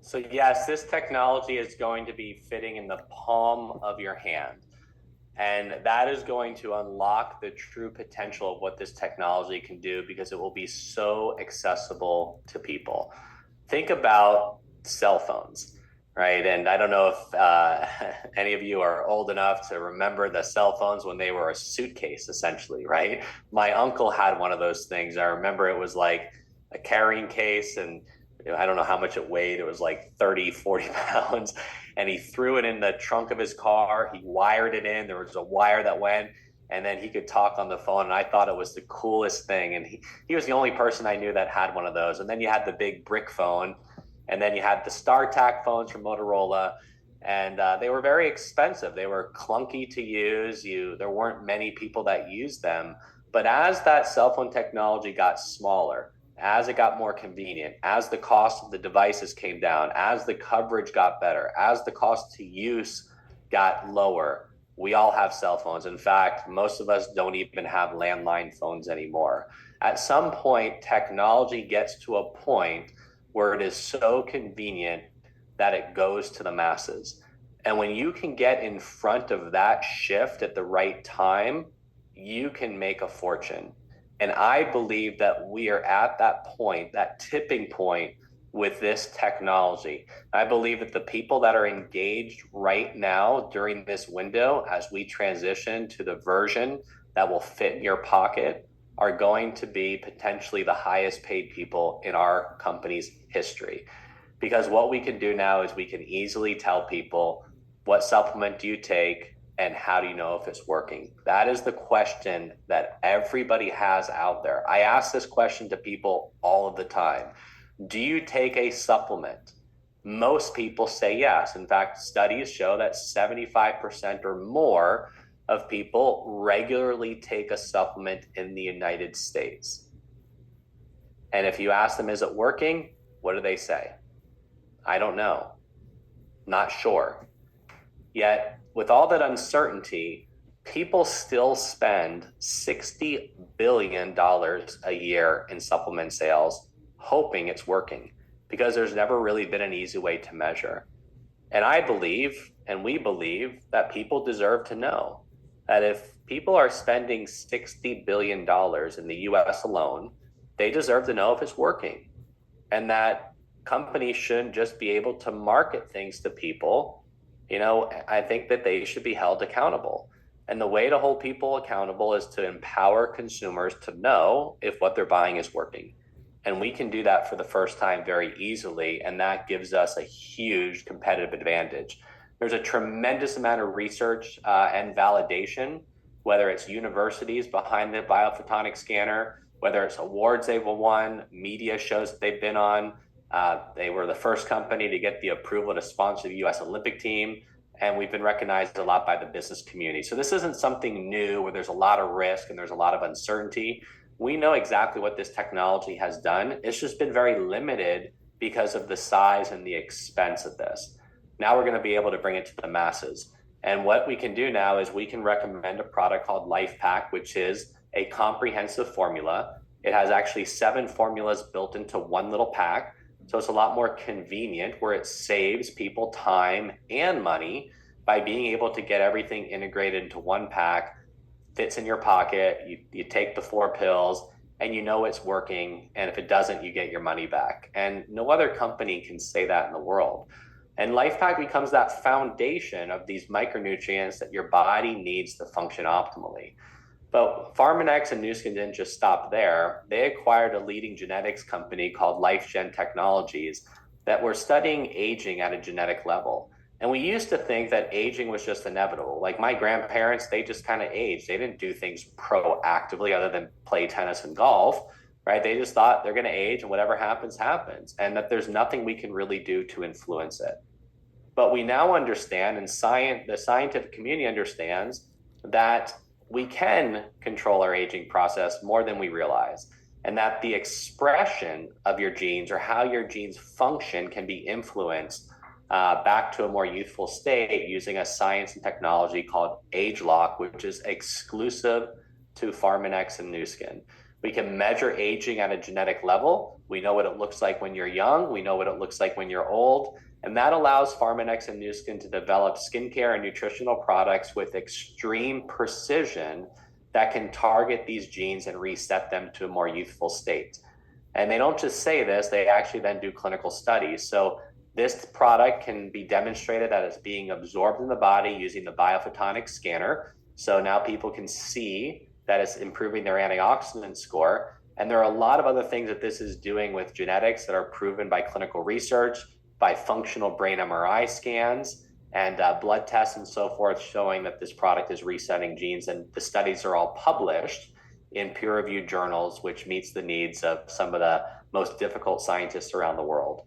So yes, this technology is going to be fitting in the palm of your hand. And that is going to unlock the true potential of what this technology can do because it will be so accessible to people. Think about cell phones, right? And I don't know if any of you are old enough to remember the cell phones when they were a suitcase, essentially, right? My uncle had one of those things. I remember it was like a carrying case, and I don't know how much it weighed. It was like 30, 40 pounds. And he threw it in the trunk of his car. He wired it in. There was a wire that went, and then he could talk on the phone. And I thought it was the coolest thing. And he was the only person I knew that had one of those. And then you had the big brick phone, and then you had the StarTAC phones from Motorola, and they were very expensive. They were clunky to use. There weren't many people that used them. But as that cell phone technology got smaller, as it got more convenient, as the cost of the devices came down, as the coverage got better, as the cost to use got lower, we all have cell phones. In fact, most of us don't even have landline phones anymore. At some point, technology gets to a point where it is so convenient that it goes to the masses. And when you can get in front of that shift at the right time, you can make a fortune. And I believe that we are at that point, that tipping point with this technology. I believe that the people that are engaged right now during this window, as we transition to the version that will fit in your pocket, are going to be potentially the highest paid people in our company's history. Because what we can do now is we can easily tell people, what supplement do you take and how do you know if it's working? That is the question that everybody has out there. I ask this question to people all of the time. Do you take a supplement? Most people say yes. In fact, studies show that 75% or more of people regularly take a supplement in the United States. And if you ask them, is it working? What do they say? I don't know. Not sure. Yet, with all that uncertainty, people still spend $60 billion a year in supplement sales, hoping it's working, because there's never really been an easy way to measure. And I believe, and we believe, that people deserve to know that if people are spending $60 billion in the US alone, they deserve to know if it's working. And that companies shouldn't just be able to market things to people. I think that they should be held accountable. And the way to hold people accountable is to empower consumers to know if what they're buying is working. And we can do that for the first time very easily. And that gives us a huge competitive advantage. There's a tremendous amount of research and validation, whether it's universities behind the biophotonic scanner, whether it's awards they've won, media shows that they've been on. They were the first company to get the approval to sponsor the US Olympic team, and we've been recognized a lot by the business community. So this isn't something new where there's a lot of risk and there's a lot of uncertainty. We know exactly what this technology has done. It's just been very limited because of the size and the expense of this. Now we're going to be able to bring it to the masses. And what we can do now is we can recommend a product called LifePak, which is a comprehensive formula. It has actually 7 formulas built into one little pack. So it's a lot more convenient, where it saves people time and money by being able to get everything integrated into one pack, fits in your pocket, you take the 4 pills, and you know it's working. And if it doesn't, you get your money back. And no other company can say that in the world. And LifePak becomes that foundation of these micronutrients that your body needs to function optimally. But Pharmanex and Nu Skin didn't just stop there. They acquired a leading genetics company called LifeGen Technologies that were studying aging at a genetic level. And we used to think that aging was just inevitable. Like my grandparents, they just kind of aged. They didn't do things proactively other than play tennis and golf, right? They just thought they're going to age and whatever happens, happens, and that there's nothing we can really do to influence it. But we now understand, and the scientific community understands, that we can control our aging process more than we realize, and that the expression of your genes, or how your genes function, can be influenced back to a more youthful state using a science and technology called age lock, which is exclusive to Pharmanex and Nu Skin. We can measure aging at a genetic level. We know what it looks like when you're young. We know what it looks like when you're old. And that allows Pharmanex and Nu Skin to develop skincare and nutritional products with extreme precision that can target these genes and reset them to a more youthful state. And they don't just say this, they actually then do clinical studies. So this product can be demonstrated that it's being absorbed in the body using the biophotonic scanner. So now people can see that it's improving their antioxidant score. And there are a lot of other things that this is doing with genetics that are proven by clinical research, by functional brain MRI scans, and blood tests and so forth, showing that this product is resetting genes. And the studies are all published in peer-reviewed journals, which meets the needs of some of the most difficult scientists around the world.